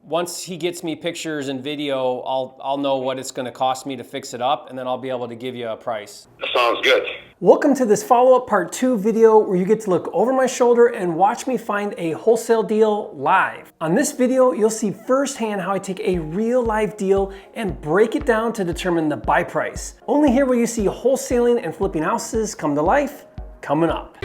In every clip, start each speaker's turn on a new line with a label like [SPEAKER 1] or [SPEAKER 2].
[SPEAKER 1] once he gets me pictures and video, I'll know what it's gonna cost me to fix it up, and then I'll be able to give you a price.
[SPEAKER 2] That sounds good.
[SPEAKER 1] Welcome to this follow-up part 2 video where you get to look over my shoulder and watch me find a wholesale deal live. On this video, you'll see firsthand how I take a real live deal and break it down to determine the buy price. Only here will you see wholesaling and flipping houses come to life, coming up.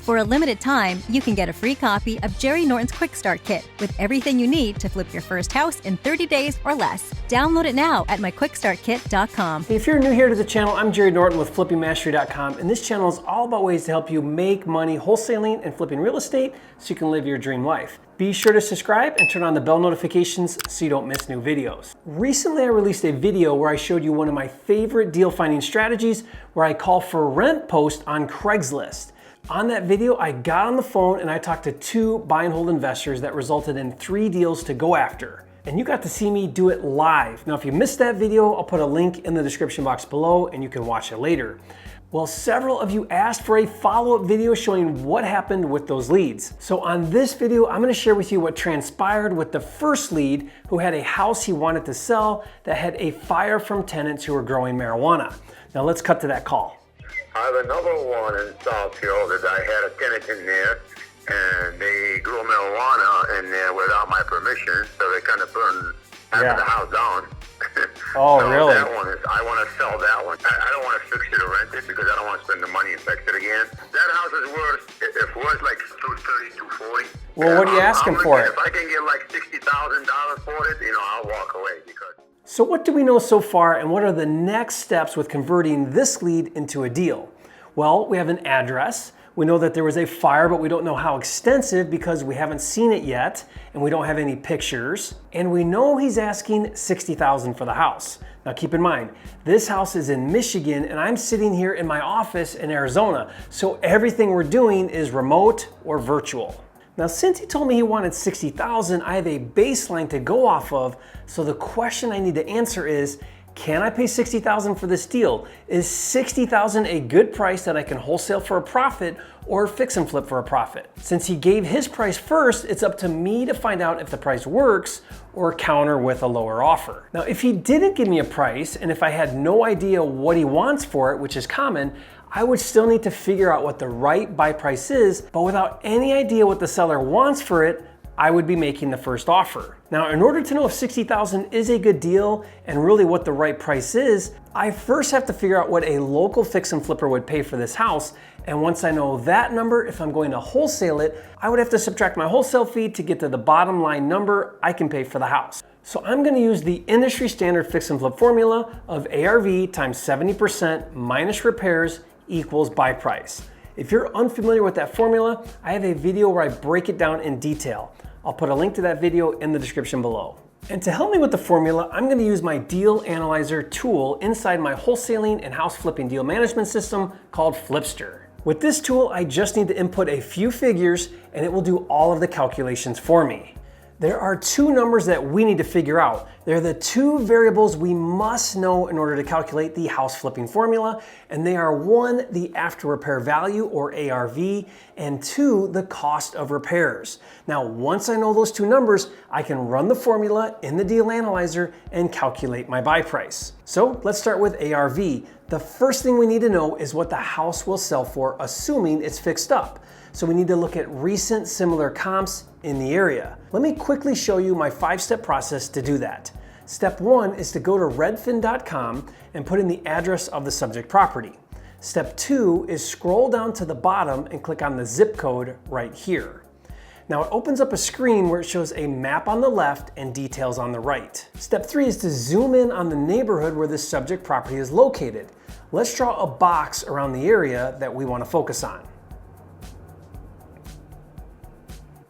[SPEAKER 3] For a limited time, you can get a free copy of Jerry Norton's Quick Start Kit with everything you need to flip your first house in 30 days or less. Download it now at myquickstartkit.com.
[SPEAKER 1] Hey, if you're new here to the channel, I'm Jerry Norton with FlippingMastery.com, and this channel is all about ways to help you make money wholesaling and flipping real estate so you can live your dream life. Be sure to subscribe and turn on the bell notifications so you don't miss new videos. Recently, I released a video where I showed you one of my favorite deal finding strategies where I call for rent posts on Craigslist. On that video, I got on the phone and I talked to 2 buy and hold investors that resulted in 3 deals to go after. And you got to see me do it live. Now, if you missed that video, I'll put a link in the description box below and you can watch it later. Well, several of you asked for a follow-up video showing what happened with those leads. So on this video, I'm gonna share with you what transpired with the first lead who had a house he wanted to sell that had a fire from tenants who were growing marijuana. Now let's cut to that call.
[SPEAKER 2] I have another one in Southfield that I had a tenant in there, and they grew marijuana in there without my permission, so they kind of burned half of the house down.
[SPEAKER 1] Oh,
[SPEAKER 2] so
[SPEAKER 1] really?
[SPEAKER 2] That one is, I want to sell that one. I don't want to fix it or rent it because I don't want to spend the money and fix it again. That house is worth, it's worth like $230, $240.
[SPEAKER 1] Well, what are you asking for it?
[SPEAKER 2] If I can get like $60,000 for it, I'll walk away because.
[SPEAKER 1] So what do we know so far, and what are the next steps with converting this lead into a deal? Well, we have an address. We know that there was a fire, but we don't know how extensive because we haven't seen it yet, and we don't have any pictures. And we know he's asking $60,000 for the house. Now keep in mind, this house is in Michigan, and I'm sitting here in my office in Arizona, so everything we're doing is remote or virtual. Now, since he told me he wanted $60,000, I have a baseline to go off of. So the question I need to answer is, can I pay $60,000 for this deal? Is $60,000 a good price that I can wholesale for a profit or fix and flip for a profit? Since he gave his price first, it's up to me to find out if the price works or counter with a lower offer. Now, if he didn't give me a price and if I had no idea what he wants for it, which is common, I would still need to figure out what the right buy price is, but without any idea what the seller wants for it, I would be making the first offer. Now, in order to know if $60,000 is a good deal and really what the right price is, I first have to figure out what a local fix and flipper would pay for this house. And once I know that number, if I'm going to wholesale it, I would have to subtract my wholesale fee to get to the bottom line number I can pay for the house. So I'm gonna use the industry standard fix and flip formula of ARV times 70% minus repairs equals buy price. If you're unfamiliar with that formula, I have a video where I break it down in detail. I'll put a link to that video in the description below. And to help me with the formula, I'm gonna use my deal analyzer tool inside my wholesaling and house flipping deal management system called FLIPSTER. With this tool, I just need to input a few figures and it will do all of the calculations for me. There are 2 numbers that we need to figure out. They're the 2 variables we must know in order to calculate the house flipping formula, and they are 1, the after repair value or ARV, and 2, the cost of repairs. Now, once I know those 2 numbers, I can run the formula in the deal analyzer and calculate my buy price. So let's start with ARV. The first thing we need to know is what the house will sell for, assuming it's fixed up. So we need to look at recent similar comps in the area. Let me quickly show you my 5-step process to do that. Step 1 is to go to redfin.com and put in the address of the subject property. Step 2 is scroll down to the bottom and click on the zip code right here. Now it opens up a screen where it shows a map on the left and details on the right. Step 3 is to zoom in on the neighborhood where the subject property is located. Let's draw a box around the area that we want to focus on.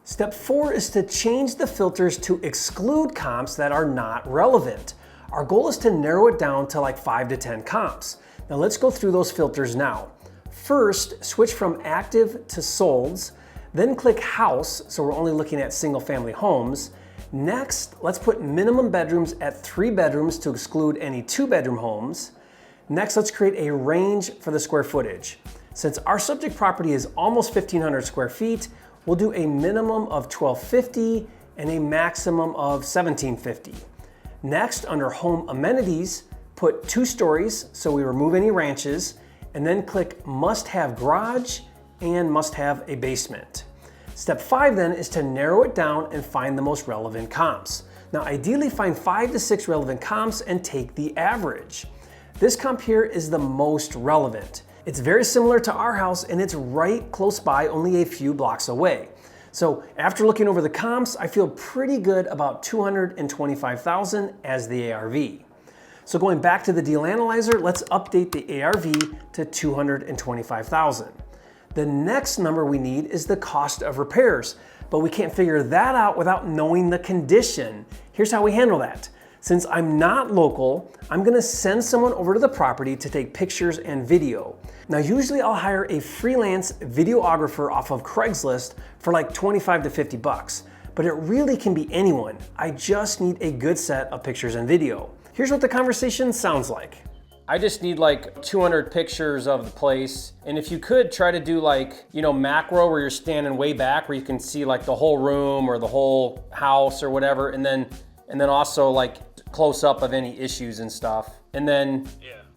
[SPEAKER 1] Step 4 is to change the filters to exclude comps that are not relevant. Our goal is to narrow it down to like 5 to 10 comps. Now let's go through those filters now. First, switch from active to solds, then click house, so we're only looking at single family homes. Next, let's put minimum bedrooms at 3 bedrooms to exclude any 2-bedroom homes. Next, let's create a range for the square footage. Since our subject property is almost 1,500 square feet, we'll do a minimum of $1,250 and a maximum of $1,750. Next, under home amenities, put 2 stories so we remove any ranches, and then click must have garage and must have a basement. Step 5 then is to narrow it down and find the most relevant comps. Now ideally find 5 to 6 relevant comps and take the average. This comp here is the most relevant. It's very similar to our house and it's right close by, only a few blocks away. So after looking over the comps, I feel pretty good about $225,000 as the ARV. So going back to the deal analyzer, let's update the ARV to $225,000. The next number we need is the cost of repairs, but we can't figure that out without knowing the condition. Here's how we handle that. Since I'm not local, I'm gonna send someone over to the property to take pictures and video. Now, usually I'll hire a freelance videographer off of Craigslist for like 25 to 50 bucks, but it really can be anyone. I just need a good set of pictures and video. Here's what the conversation sounds like. I just need like 200 pictures of the place. And if you could try to do like, macro where you're standing way back where you can see like the whole room or the whole house or whatever. And then also like close up of any issues and stuff. And then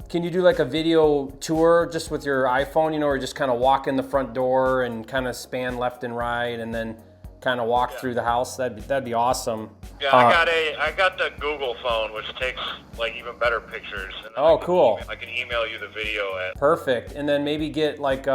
[SPEAKER 1] can you do like a video tour just with your iPhone, or just kind of walk in the front door and kind of span left and right and then kind of walk through the house? That'd be awesome.
[SPEAKER 4] Yeah, I got the Google phone, which takes like even better pictures. And
[SPEAKER 1] oh, cool.
[SPEAKER 4] I can email you the video at.
[SPEAKER 1] Perfect. And then maybe get like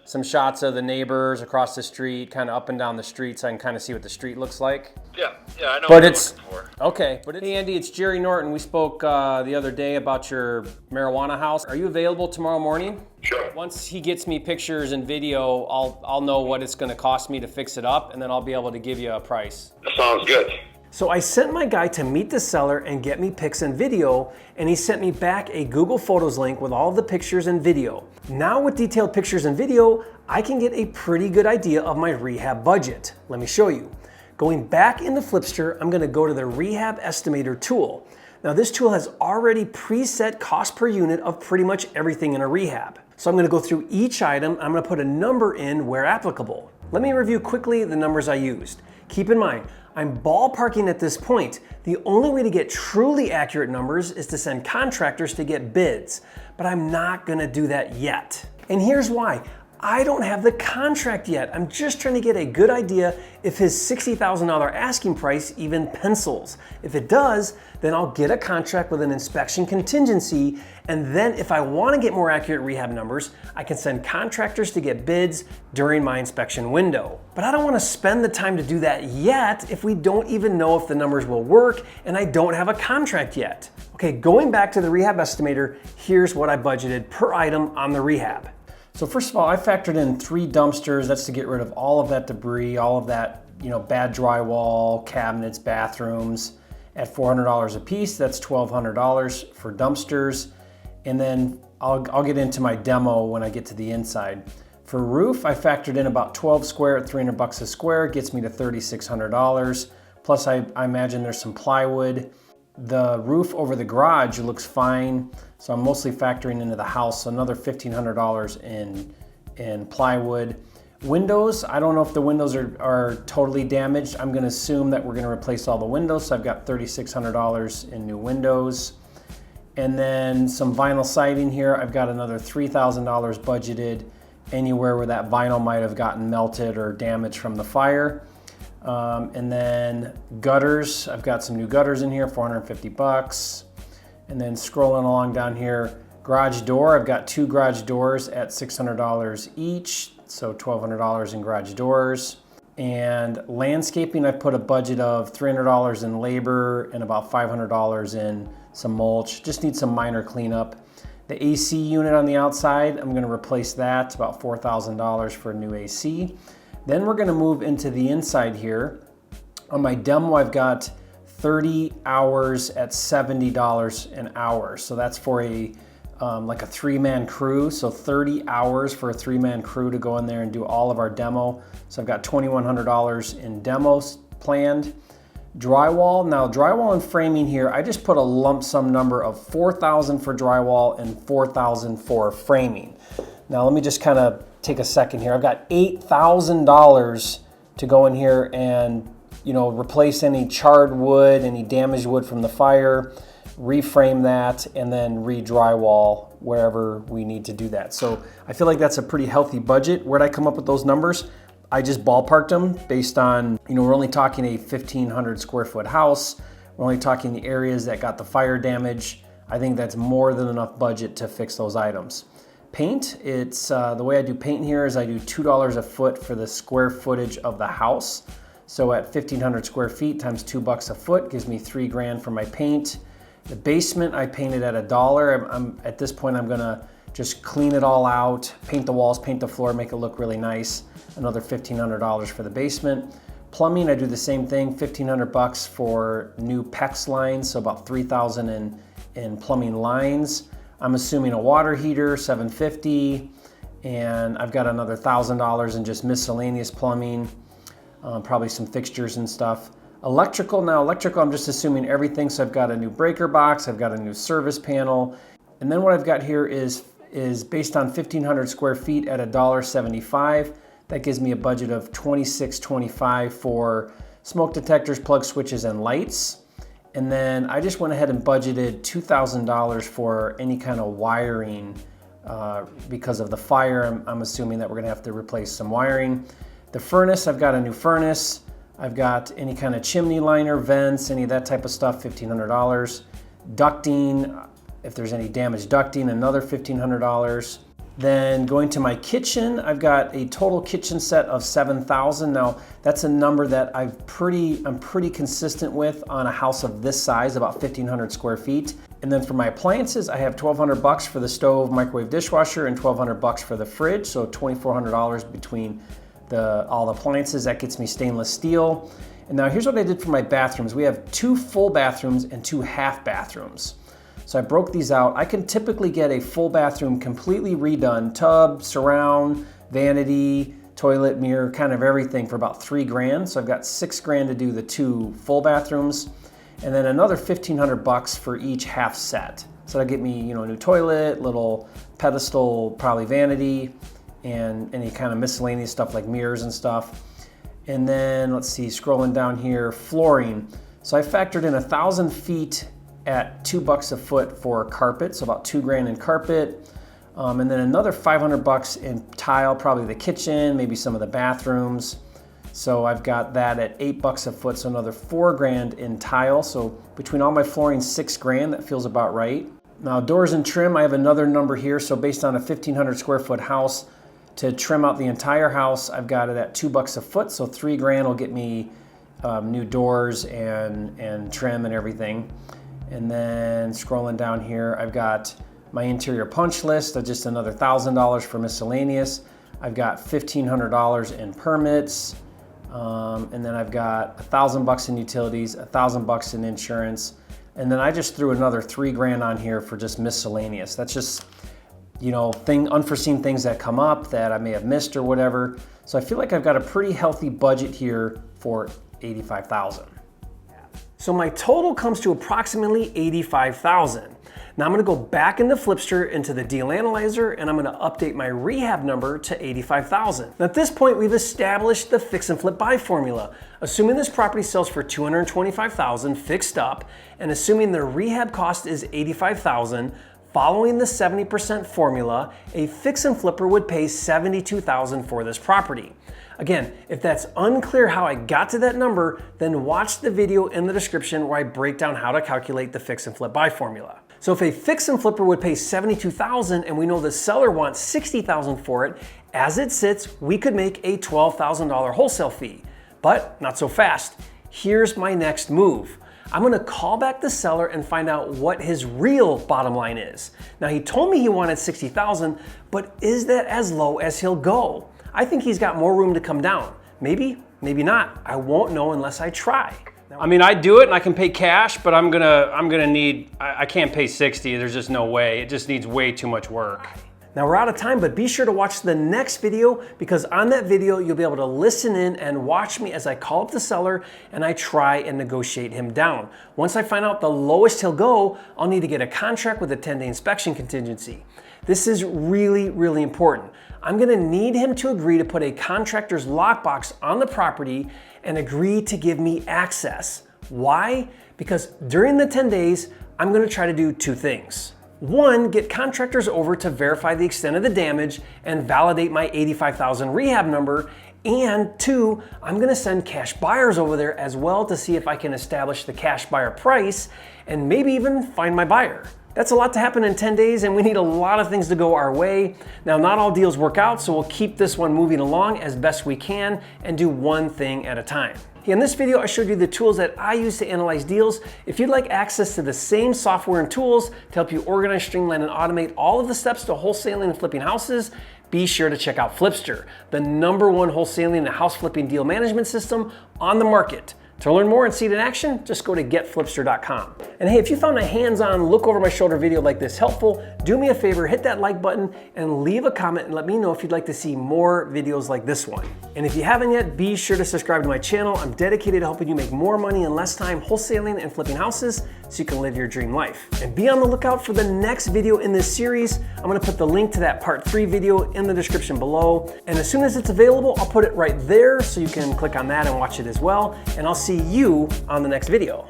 [SPEAKER 1] some shots of the neighbors across the street, kind of up and down the street, so I can kind of see what the street looks like.
[SPEAKER 4] Yeah, I know.
[SPEAKER 1] But it's okay. But hey, Andy, it's Jerry Norton. We spoke the other day about your marijuana house. Are you available tomorrow morning?
[SPEAKER 2] Sure.
[SPEAKER 1] Once he gets me pictures and video, I'll know what it's going to cost me to fix it up, and then I'll be able to give you a price.
[SPEAKER 2] That sounds good.
[SPEAKER 1] So I sent my guy to meet the seller and get me pics and video, and he sent me back a Google Photos link with all the pictures and video. Now with detailed pictures and video, I can get a pretty good idea of my rehab budget. Let me show you. Going back into FLIPSTER, I'm gonna go to the Rehab Estimator tool. Now this tool has already preset cost per unit of pretty much everything in a rehab. So I'm gonna go through each item, I'm gonna put a number in where applicable. Let me review quickly the numbers I used. Keep in mind, I'm ballparking at this point. The only way to get truly accurate numbers is to send contractors to get bids, but I'm not gonna do that yet. And here's why. I don't have the contract yet. I'm just trying to get a good idea if his $60,000 asking price even pencils. If it does, then I'll get a contract with an inspection contingency, and then if I want to get more accurate rehab numbers, I can send contractors to get bids during my inspection window. But I don't want to spend the time to do that yet if we don't even know if the numbers will work and I don't have a contract yet. Okay, going back to the Rehab Estimator, here's what I budgeted per item on the rehab. So first of all, I factored in 3 dumpsters. That's to get rid of all of that debris, all of that, bad drywall, cabinets, bathrooms at $400 a piece. That's $1,200 for dumpsters. And then I'll get into my demo when I get to the inside. For roof, I factored in about 12 square at $300 a square. It gets me to $3,600. Plus I imagine there's some plywood. The roof over the garage looks fine, so I'm mostly factoring into the house, so another $1,500 in plywood. Windows, I don't know if the windows are totally damaged. I'm gonna assume that we're gonna replace all the windows, so I've got $3,600 in new windows. And then some vinyl siding here, I've got another $3,000 budgeted anywhere where that vinyl might have gotten melted or damaged from the fire. And then gutters, I've got some new gutters in here, 450 bucks. And then scrolling along down here, garage door, I've got 2 garage doors at $600 each, so $1,200 in garage doors. And landscaping, I put a budget of $300 in labor and about $500 in some mulch. Just need some minor cleanup. The AC unit on the outside, I'm gonna replace that, about $4,000 for a new AC. Then we're gonna move into the inside here. On my demo, I've got 30 hours at $70 an hour. So that's for like a 3-man crew. So 30 hours for a 3-man crew to go in there and do all of our demo. So I've got $2,100 in demos planned. Drywall, now drywall and framing here, I just put a lump sum number of $4,000 for drywall and $4,000 for framing. Now let me just kind of take a second here. I've got $8,000 to go in here and, you know, replace any charred wood, any damaged wood from the fire, reframe that, and then re-drywall wherever we need to do that. So I feel like that's a pretty healthy budget. Where'd I come up with those numbers? I just ballparked them based on, you know, we're only talking a 1,500 square foot house. We're only talking the areas that got the fire damage. I think that's more than enough budget to fix those items. Paint, it's the way I do paint here is I do $2 a foot for the square footage of the house. So at 1,500 square feet times $2 a foot gives me $3 grand for my paint. The basement I painted at $1. At this point I'm gonna just clean it all out, paint the walls, paint the floor, make it look really nice. Another $1,500 for the basement. Plumbing, I do the same thing, $1,500 for new PEX lines, so about $3,000 in plumbing lines. I'm assuming a water heater, $750, and I've got another $1,000 in just miscellaneous plumbing, probably some fixtures and stuff. Electrical, now electrical, I'm just assuming everything, so I've got a new breaker box, I've got a new service panel, and then what I've got here is based on 1,500 square feet at $1.75. That gives me a budget of $26.25 for smoke detectors, plug switches, and lights. And then I just went ahead and budgeted $2,000 for any kind of wiring because of the fire. I'm assuming that we're gonna have to replace some wiring. The furnace, I've got a new furnace. I've got any kind of chimney liner, vents, any of that type of stuff, $1,500. Ducting, if there's any damaged ducting, another $1,500. Then going to my kitchen, I've got a total kitchen set of $7,000. Now that's a number that I'm pretty consistent with on a house of this size, about 1,500 square feet. And then for my appliances, I have $1,200 for the stove, microwave, dishwasher, and $1,200 for the fridge. So $2,400 between all the appliances. That gets me stainless steel. And now here's what I did for my bathrooms. We have 2 full bathrooms and 2 half bathrooms. So I broke these out. I can typically get a full bathroom completely redone, tub, surround, vanity, toilet, mirror, kind of everything for about $3 grand. So I've got $6 grand to do the 2 full bathrooms, and then another $1,500 for each half set. So that'll get me, you know, a new toilet, little pedestal, probably vanity, and any kind of miscellaneous stuff like mirrors and stuff. And then let's see, scrolling down here, flooring. So I factored in 1,000 feet at $2 a foot for carpet, so about $2 grand in carpet, and then another $500 in tile, probably the kitchen, maybe some of the bathrooms. So I've got that at $8 a foot, so another $4 grand in tile. So between all my flooring, $6 grand, that feels about right. Now doors and trim, I have another number here. So based on a 1,500 square foot house, to trim out the entire house, I've got it at $2 a foot, so $3 grand will get me new doors and trim and everything. And then scrolling down here, I've got my interior punch list of just another $1,000 for miscellaneous. I've got $1,500 in permits, and then I've got $1,000 in utilities, $1,000 in insurance, and then I just threw another $3 grand on here for just miscellaneous. That's just, you know, unforeseen things that come up that I may have missed or whatever. So I feel like I've got a pretty healthy budget here for $85,000. So my total comes to approximately $85,000. Now I'm gonna go back into FLIPSTER into the deal analyzer, and I'm gonna update my rehab number to $85,000. Now at this point, we've established the fix and flip buy formula. Assuming this property sells for $225,000 fixed up, and assuming the rehab cost is $85,000, following the 70% formula, a fix and flipper would pay $72,000 for this property. Again, if that's unclear how I got to that number, then watch the video in the description where I break down how to calculate the fix and flip buy formula. So if a fix and flipper would pay $72,000 and we know the seller wants $60,000 for it, as it sits, we could make a $12,000 wholesale fee. But not so fast. Here's my next move. I'm gonna call back the seller and find out what his real bottom line is. Now he told me he wanted $60,000, but is that as low as he'll go? I think he's got more room to come down. Maybe, maybe not. I won't know unless I try. I mean, I do it and I can pay cash, but I can't pay 60. There's just no way. It just needs way too much work. Now we're out of time, but be sure to watch the next video, because on that video, you'll be able to listen in and watch me as I call up the seller and I try and negotiate him down. Once I find out the lowest he'll go, I'll need to get a contract with a 10-day inspection contingency. This is really, really important. I'm gonna need him to agree to put a contractor's lockbox on the property and agree to give me access. Why? Because during the 10 days, I'm gonna try to do two things. One, get contractors over to verify the extent of the damage and validate my 85,000 rehab number. And two, I'm gonna send cash buyers over there as well to see if I can establish the cash buyer price and maybe even find my buyer. That's a lot to happen in 10 days, and we need a lot of things to go our way. Now, not all deals work out, so we'll keep this one moving along as best we can and do one thing at a time. In this video, I showed you the tools that I use to analyze deals. If you'd like access to the same software and tools to help you organize, streamline, and automate all of the steps to wholesaling and flipping houses, be sure to check out FLIPSTER, the #1 wholesaling and house flipping deal management system on the market. To learn more and see it in action, just go to getflipster.com. And hey, if you found a hands-on, look over my shoulder video like this helpful, do me a favor, hit that like button and leave a comment and let me know if you'd like to see more videos like this one. And if you haven't yet, be sure to subscribe to my channel. I'm dedicated to helping you make more money in less time wholesaling and flipping houses so you can live your dream life. And be on the lookout for the next video in this series. I'm gonna put the link to that part 3 video in the description below. And as soon as it's available, I'll put it right there so you can click on that and watch it as well. And I'll see you on the next video.